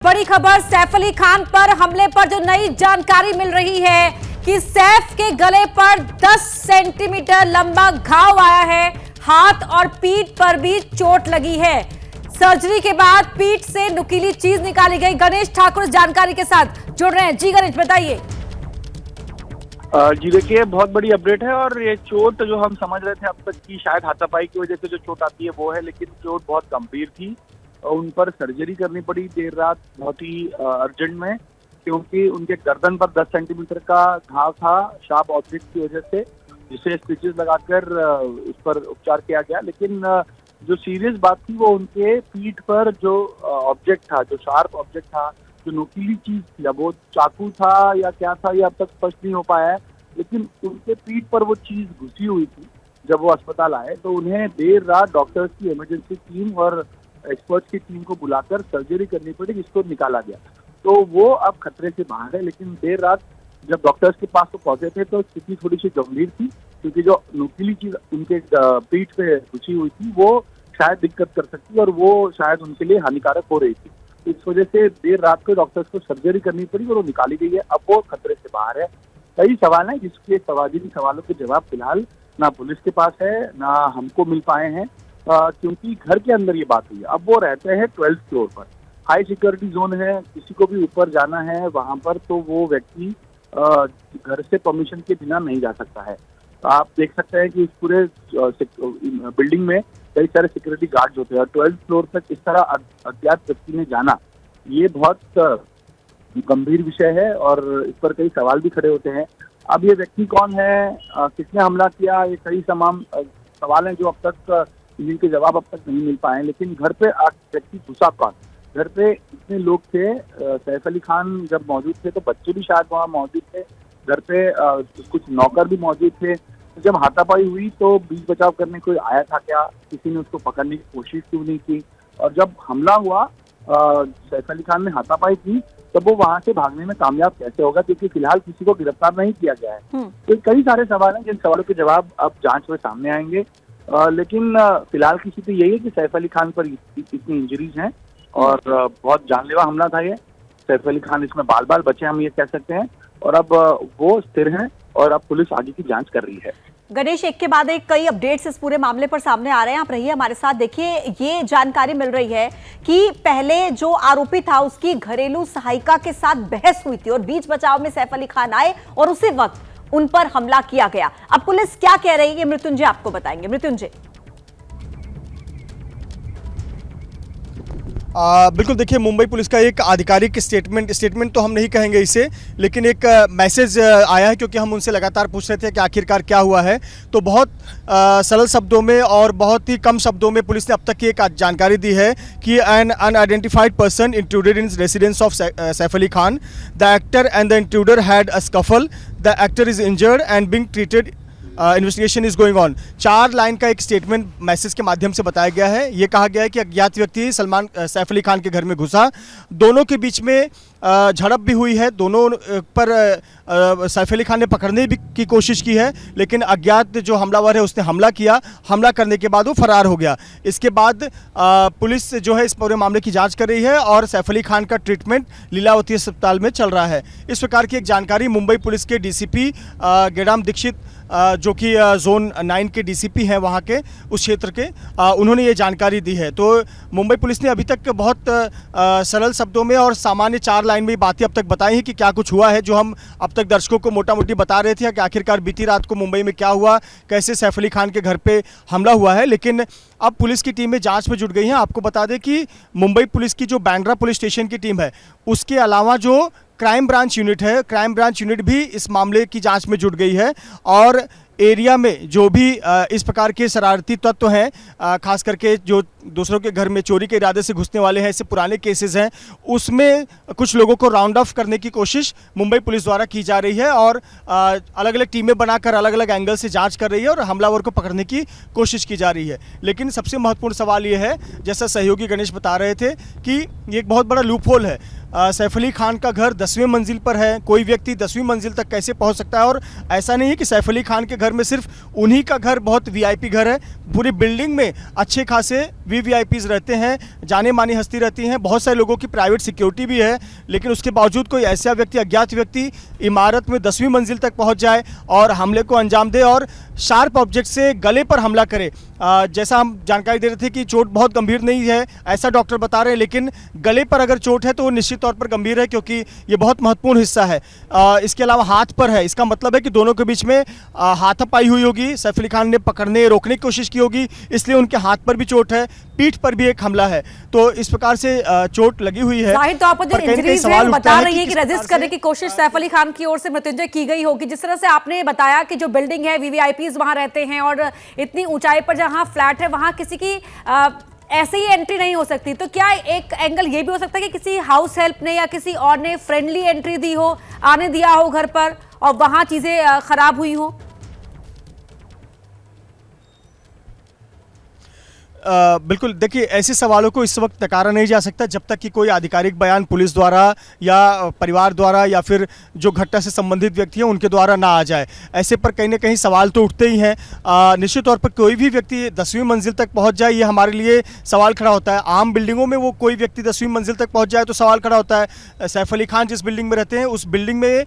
बड़ी खबर सैफ अली खान पर हमले पर जो नई जानकारी मिल रही है कि सैफ के गले पर 10 सेंटीमीटर लंबा घाव आया है। हाथ और पीठ पर भी चोट लगी है। सर्जरी के बाद पीठ से नुकीली चीज निकाली गई। गणेश ठाकुर जानकारी के साथ जुड़ रहे हैं। जी गणेश, बताइए। जी देखिए, बहुत बड़ी अपडेट है और ये चोट जो हम समझ रहे थे अब तक की शायद हाथापाई की वजह से जो चोट आती है वो है, लेकिन चोट बहुत गंभीर थी। उन पर सर्जरी करनी पड़ी देर रात बहुत ही अर्जेंट में, क्योंकि उनके गर्दन पर 10 सेंटीमीटर का घाव था शार्प ऑब्जेक्ट की वजह से, जिसे स्टिचेस लगाकर उस पर उपचार किया गया। लेकिन जो सीरियस बात थी वो उनके पीठ पर जो ऑब्जेक्ट था, जो शार्प ऑब्जेक्ट था, जो नुकीली चीज थी, अब वो चाकू था या क्या था ये अब तक स्पष्ट नहीं हो पाया है, लेकिन उनके पीठ पर वो चीज घुसी हुई थी। जब वो अस्पताल आए तो उन्हें देर रात डॉक्टर्स की इमरजेंसी टीम और एक्सपर्ट्स की टीम को बुलाकर सर्जरी करनी पड़ी, जिसको निकाला गया। तो वो अब खतरे से बाहर है, लेकिन देर रात जब डॉक्टर्स के पास वो पहुंचे थे तो स्थिति थोड़ी सी गंभीर थी, क्योंकि जो नुकीली चीज उनके पीठ पे घुसी हुई थी वो शायद दिक्कत कर सकती और वो शायद उनके लिए हानिकारक हो रही थी। इस वजह से देर रात को डॉक्टर्स को सर्जरी करनी पड़ी और वो निकाली गई है। अब वो खतरे से बाहर है। कई सवाल हैं जिसके जिन सवालों के जवाब फिलहाल ना पुलिस के पास है ना हमको मिल पाए हैं, क्योंकि घर के अंदर ये बात हुई है। अब वो रहते हैं 12th फ्लोर पर, हाई सिक्योरिटी जोन है, किसी को भी ऊपर जाना है वहां पर तो वो व्यक्ति घर से परमिशन के बिना नहीं जा सकता है। तो आप देख सकते हैं कि इस पूरे बिल्डिंग में कई सारे सिक्योरिटी गार्ड्स होते हैं और 12th फ्लोर तक इस तरह अज्ञात व्यक्ति ने जाना, ये बहुत गंभीर विषय है और इस पर कई सवाल भी खड़े होते हैं। अब ये व्यक्ति कौन है, किसने हमला किया, ये कई तमाम सवाल हैं जो अब तक जिनके जवाब अब तक नहीं मिल पाए। लेकिन घर पे व्यक्ति घुसा कौन, घर पे इतने लोग थे, सैफ अली खान जब मौजूद थे तो बच्चे भी शायद वहाँ मौजूद थे, घर पे कुछ नौकर भी मौजूद थे। तो जब हाथापाई हुई तो बीच बचाव करने कोई आया था क्या, किसी ने उसको पकड़ने की कोशिश क्यों नहीं की, और जब हमला हुआ सैफ अली खान ने हाथापाई की तब वो वहां से भागने में कामयाब कैसे होगा, क्योंकि फिलहाल किसी को गिरफ्तार नहीं किया गया है। तो कई सारे सवाल हैं जिन सवालों के जवाब अब जांच में सामने आएंगे। लेकिन फिलहाल की स्थिति यही है कि सैफ अली खान पर इतनी इंजरीज हैं और बहुत जानलेवा हमला था ये। सैफ अली खान इसमें बाल बाल बचे, हम ये कह सकते हैं, और अब वो स्थिर हैं और अब पुलिस आगे की जांच कर रही है। गणेश, एक के बाद एक कई अपडेट्स इस पूरे मामले पर सामने आ रहे हैं। आप रहिए हमारे साथ। देखिए, ये जानकारी मिल रही है कि पहले जो आरोपी था उसकी घरेलू सहायिका के साथ बहस हुई थी और बीच बचाव में सैफ अली खान आए और उसी वक्त उन पर हमला किया गया। अब पुलिस क्या कह रही है मृत्युंजय आपको बताएंगे। मृत्युंजय। बिल्कुल, देखिए, मुंबई पुलिस का एक आधिकारिक स्टेटमेंट तो हम नहीं कहेंगे इसे, लेकिन एक मैसेज आया है, क्योंकि हम उनसे लगातार पूछ रहे थे कि आखिरकार क्या हुआ है। तो बहुत सरल शब्दों में और बहुत ही कम शब्दों में पुलिस ने अब तक की एक जानकारी दी है कि an unidentified person intruded in residence of Saif Ali Khan. The actor and the intruder had a scuffle. The actor is injured and being treated. Investigation is going on. 4 line का एक स्टेटमेंट मैसेज के माध्यम से बताया गया है। ये कहा गया है कि अज्ञात व्यक्ति सैफ अली खान के घर में घुसा, दोनों के बीच में झड़प भी हुई है, दोनों पर सैफ अली खान ने पकड़ने की कोशिश की है, लेकिन अज्ञात जो हमलावर है उसने हमला किया। हमला करने के बाद वो फरार हो गया। इसके बाद पुलिस जो है इस पूरे मामले की जांच कर रही है और सैफ अली खान का ट्रीटमेंट लीलावती अस्पताल में चल रहा है। इस प्रकार की एक जानकारी मुंबई पुलिस के डीसीपी गेडाम दीक्षित, जो कि जोन 9 के डीसीपी हैं वहाँ के, उस क्षेत्र के, उन्होंने ये जानकारी दी है। तो मुंबई पुलिस ने अभी तक बहुत सरल शब्दों में और सामान्य 4 लाइन में बातें अब तक बताई हैं कि क्या कुछ हुआ है, जो हम अब तक दर्शकों को मोटा मोटी बता रहे थे कि आखिरकार बीती रात को मुंबई में क्या हुआ, कैसे सैफ अली खान के घर पे हमला हुआ है। लेकिन अब पुलिस की टीमें जांच में जुट गई हैं। आपको बता दें कि मुंबई पुलिस की जो बांद्रा पुलिस स्टेशन की टीम है, उसके अलावा जो क्राइम ब्रांच यूनिट है, क्राइम ब्रांच यूनिट भी इस मामले की जांच में जुट गई है और एरिया में जो भी इस प्रकार के शरारती तत्व हैं, खास करके जो दूसरों के घर में चोरी के इरादे से घुसने वाले हैं, ऐसे पुराने केसेस हैं, उसमें कुछ लोगों को राउंड ऑफ करने की कोशिश मुंबई पुलिस द्वारा की जा रही है और अलग अलग टीमें बनाकर अलग अलग एंगल से जांच कर रही है और हमलावर को पकड़ने की कोशिश की जा रही है। लेकिन सबसे महत्वपूर्ण सवाल ये है, जैसा सहयोगी गणेश बता रहे थे, कि ये एक बहुत बड़ा लूप होल है। सैफ अली खान का घर 10वें मंजिल पर है, कोई व्यक्ति 10वीं मंजिल तक कैसे पहुंच सकता है? और ऐसा नहीं है कि सैफ अली खान के घर में सिर्फ उन्हीं का घर बहुत वीआईपी घर है, पूरी बिल्डिंग में अच्छे खासे वीवीआईपीज रहते हैं, जाने मानी हस्ती रहती हैं, बहुत सारे लोगों की प्राइवेट सिक्योरिटी भी है। लेकिन उसके बावजूद कोई ऐसा व्यक्ति, अज्ञात व्यक्ति इमारत में 10वीं मंजिल तक पहुंच जाए और हमले को अंजाम दे और शार्प ऑब्जेक्ट से गले पर हमला करे। जैसा हम जानकारी दे रहे थे कि चोट बहुत गंभीर नहीं है, ऐसा डॉक्टर बता रहे हैं, लेकिन गले पर अगर चोट है तो वो निश्चित तौर पर गंभीर है, क्योंकि ये बहुत महत्वपूर्ण हिस्सा है। इसके अलावा हाथ पर है, इसका मतलब है कि दोनों के बीच में हाथापाई हुई होगी, सैफ अली खान ने पकड़ने रोकने की कोशिश की होगी, इसलिए उनके हाथ पर भी चोट है, पीठ पर भी एक हमला है। तो इस प्रकार से चोट लगी हुई है। जाहिर तौर पर जो इंजरीज है वो बता रही है कि रेजिस्ट करने की कोशिश सैफ अली खान की ओर से मृत्युंजय की गई होगी। जिस तरह से आपने बताया कि जो बिल्डिंग है वीवीआईपीज वहां रहते हैं और इतनी ऊंचाई पर जहां फ्लैट है वहां किसी की ऐसे ही एंट्री नहीं हो सकती, तो क्या एक एंगल ये भी हो सकता है कि किसी हाउस हेल्प ने या किसी और ने फ्रेंडली एंट्री दी हो, आने दिया हो घर पर और वहां चीजें खराब हुई हो? बिल्कुल, देखिए ऐसे सवालों को इस वक्त नकारा नहीं जा सकता जब तक कि कोई आधिकारिक बयान पुलिस द्वारा या परिवार द्वारा या फिर जो घटना से संबंधित व्यक्ति हैं उनके द्वारा ना आ जाए। ऐसे पर कहीं ना कहीं सवाल तो उठते ही हैं। निश्चित तौर पर कोई भी व्यक्ति 10वीं मंजिल तक पहुंच जाए, ये हमारे लिए सवाल खड़ा होता है। आम बिल्डिंगों में वो कोई व्यक्ति 10वीं मंजिल तक पहुँच जाए तो सवाल खड़ा होता है। सैफ अली खान जिस बिल्डिंग में रहते हैं उस बिल्डिंग में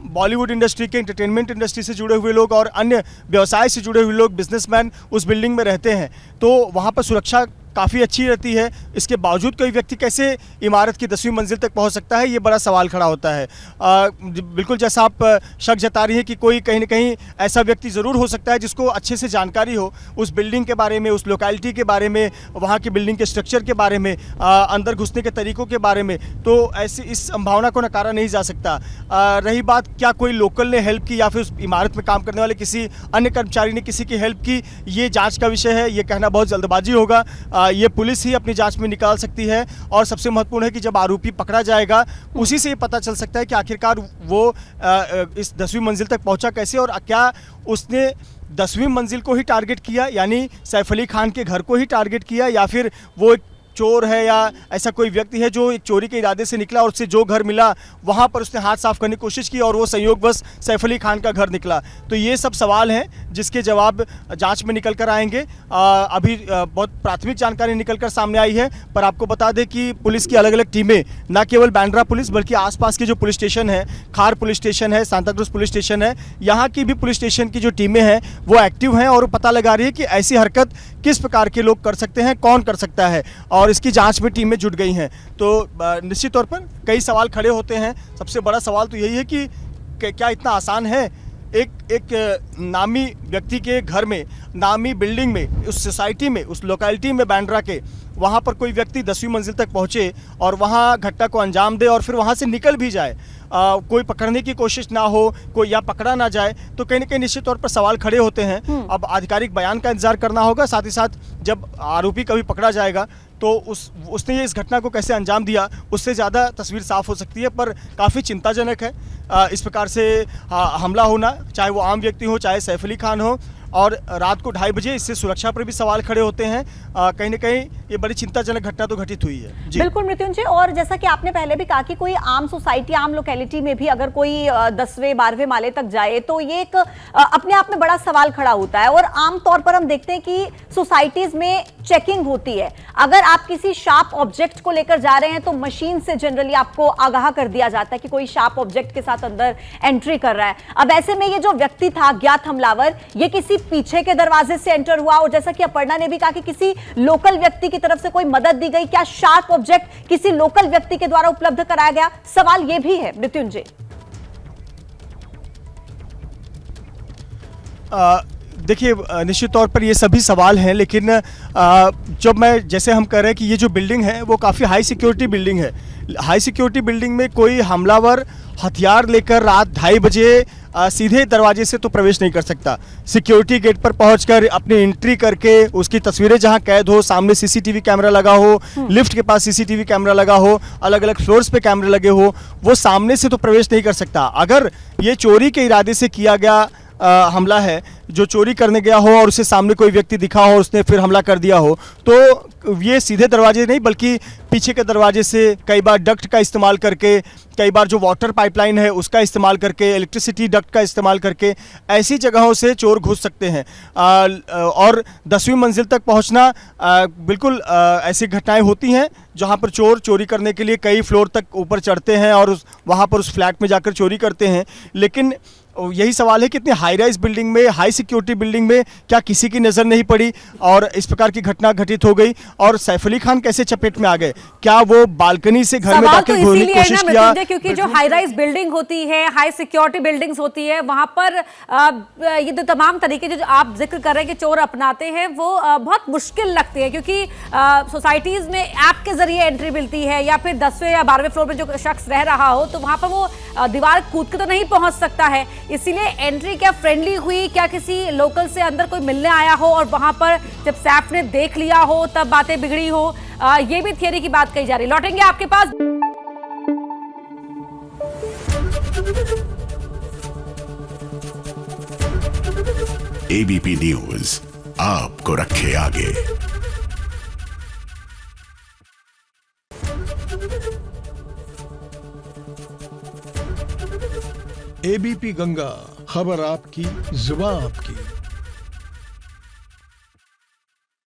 बॉलीवुड इंडस्ट्री के, एंटरटेनमेंट इंडस्ट्री से जुड़े हुए लोग और अन्य व्यवसाय से जुड़े हुए लोग, बिजनेसमैन उस बिल्डिंग में रहते हैं, तो वहाँ पर सुरक्षा काफ़ी अच्छी रहती है। इसके बावजूद कोई व्यक्ति कैसे इमारत की 10वीं मंजिल तक पहुंच सकता है, ये बड़ा सवाल खड़ा होता है। बिल्कुल जैसा आप शक जता रही है कि कोई कहीं ना कहीं ऐसा व्यक्ति ज़रूर हो सकता है जिसको अच्छे से जानकारी हो उस बिल्डिंग के बारे में, उस लोकेलिटी के बारे में, वहाँ की बिल्डिंग के स्ट्रक्चर के बारे में, अंदर घुसने के तरीक़ों के बारे में, तो ऐसी इस संभावना को नकारा नहीं जा सकता। रही बात क्या कोई लोकल ने हेल्प की या फिर उस इमारत में काम करने वाले किसी अन्य कर्मचारी ने किसी की हेल्प की, ये जाँच का विषय है। ये कहना बहुत जल्दबाजी होगा, ये पुलिस ही अपनी जांच में निकाल सकती है। और सबसे महत्वपूर्ण है कि जब आरोपी पकड़ा जाएगा उसी से ये पता चल सकता है कि आखिरकार वो इस 10वीं मंजिल तक पहुंचा कैसे और क्या उसने 10वीं मंजिल को ही टारगेट किया, यानी सैफ अली खान के घर को ही टारगेट किया, या फिर वो एक चोर है या ऐसा कोई व्यक्ति है जो एक चोरी के इरादे से निकला और उससे जो घर मिला वहाँ पर उसने हाथ साफ करने की कोशिश की और वो संयोगवश सैफ अली खान का घर निकला। तो ये सब सवाल हैं जिसके जवाब जांच में निकल कर आएंगे। अभी बहुत प्राथमिक जानकारी निकल कर सामने आई है, पर आपको बता दें कि पुलिस की अलग अलग टीमें, न केवल बांद्रा पुलिस बल्कि आसपास के जो पुलिस स्टेशन है, खार पुलिस स्टेशन है, सांताक्रूज पुलिस स्टेशन है, यहाँ की भी पुलिस स्टेशन की जो टीमें हैं वो एक्टिव हैं और पता लगा रही है कि ऐसी हरकत किस प्रकार के लोग कर सकते हैं, कौन कर सकता है, और इसकी जांच में टीमें जुट गई हैं। तो निश्चित तौर पर कई सवाल खड़े होते हैं। सबसे बड़ा सवाल तो यही है कि क्या इतना आसान है एक नामी व्यक्ति के घर में, नामी बिल्डिंग में, उस सोसाइटी में, उस लोकेलिटी में बांद्रा के, वहाँ पर कोई व्यक्ति 10वीं मंजिल तक पहुँचे और वहाँ घटना को अंजाम दे और फिर वहाँ से निकल भी जाए, कोई पकड़ने की कोशिश ना हो, कोई या पकड़ा ना जाए, तो कहीं ना कहीं निश्चित तौर पर सवाल खड़े होते हैं। अब आधिकारिक बयान का इंतजार करना होगा, साथ ही साथ जब आरोपी कभी पकड़ा जाएगा तो उसने ये इस घटना को कैसे अंजाम दिया उससे ज़्यादा तस्वीर साफ हो सकती है। पर काफ़ी चिंताजनक है इस प्रकार से हमला होना, चाहे वो आम व्यक्ति हो, चाहे सैफ अली खान हो, और रात को 2:30 बजे इससे सुरक्षा पर भी सवाल खड़े होते हैं। कहीं ना कहीं ये बड़ी चिंताजनक घटना तो घटित हुई है। जी बिल्कुल मृत्युंजय, और जैसा कि आपने पहले भी कहा कि कोई आम सोसाइटी, आम लोकेलिटी में भी अगर कोई 10वें 12वें माले तक जाए तो ये एक अपने आप में बड़ा सवाल खड़ा होता है। और आमतौर पर हम देखते हैं कि सोसाइटीज में चेकिंग होती है, अगर आप किसी शार्प ऑब्जेक्ट को लेकर जा रहे हैं तो मशीन से जनरली आपको आगाह कर दिया जाता है कि कोई शार्प ऑब्जेक्ट के साथ अंदर एंट्री कर रहा है। अब ऐसे में ये जो व्यक्ति था अज्ञात हमलावर, ये किसी पीछे के दरवाजे से एंटर हुआ, और जैसा कि अपर्णा ने भी कहा कि किसी लोकल व्यक्ति की तरफ से कोई मदद दी गई, क्या शार्प ऑब्जेक्ट किसी लोकल व्यक्ति के द्वारा उपलब्ध कराया गया, सवाल ये भी है मृत्युंजय। देखिए निश्चित तौर पर ये सभी सवाल हैं, लेकिन जब मैं जैसे हम कह रहे हैं कि ये जो बिल्डिंग है वो काफ़ी हाई सिक्योरिटी बिल्डिंग है। हाई सिक्योरिटी बिल्डिंग में कोई हमलावर हथियार लेकर रात 2:30 बजे सीधे दरवाजे से तो प्रवेश नहीं कर सकता। सिक्योरिटी गेट पर पहुंचकर अपनी एंट्री करके उसकी तस्वीरें जहां कैद हो, सामने सीसीटीवी कैमरा लगा हो, लिफ्ट के पास सीसीटीवी कैमरा लगा हो, अलग अलग फ्लोर्स पे कैमरे लगे हो, वो सामने से तो प्रवेश नहीं कर सकता। अगर ये चोरी के इरादे से किया गया हमला है जो चोरी करने गया हो और उसे सामने कोई व्यक्ति दिखा हो, उसने फिर हमला कर दिया हो, तो ये सीधे दरवाजे नहीं बल्कि पीछे के दरवाजे से, कई बार डक्ट का इस्तेमाल करके, कई बार जो वाटर पाइपलाइन है उसका इस्तेमाल करके, इलेक्ट्रिसिटी डक्ट का इस्तेमाल करके ऐसी जगहों से चोर घुस सकते हैं। और 10वीं मंजिल तक पहुंचना, बिल्कुल ऐसी घटनाएं होती हैं जहां पर चोर चोरी करने के लिए कई फ्लोर तक ऊपर चढ़ते हैं और वहां पर उस फ्लैट में जाकर चोरी करते हैं। लेकिन यही सवाल है कि इतनी हाई राइज बिल्डिंग में, हाई सिक्योरिटी बिल्डिंग में क्या किसी की नज़र नहीं पड़ी और इस प्रकार की घटना घटित हो गई? और सैफ अली खान कैसे चपेट में आ गए? क्या वो बाल्कनी से घर में दाखिल होने की कोशिश किया? क्योंकि जो हाई राइज बिल्डिंग होती है, हाई सिक्योरिटी बिल्डिंग्स होती है, वहां पर ये जो तमाम तरीके जो आप जिक्र कर रहे हैं कि चोर अपनाते हैं, वो बहुत मुश्किल लगती है, क्योंकि सोसाइटीज में ऐप के जरिए एंट्री मिलती है, या फिर 10वें या 12वें फ्लोर पर जो शख्स रह रहा हो तो वहां पर वो दीवार कूद के तो नहीं पहुंच सकता है। इसीलिए एंट्री क्या फ्रेंडली हुई, क्या किसी लोकल से अंदर कोई मिलने आया हो और वहां पर जब सैफ ने देख लिया हो तब बातें बिगड़ी हो, ये भी थियरी की बात कही जा रही। लौटेंगे आपके पास। एबीपी न्यूज आपको रखे आगे। एबीपी गंगा, खबर आपकी, जुबान आपकी।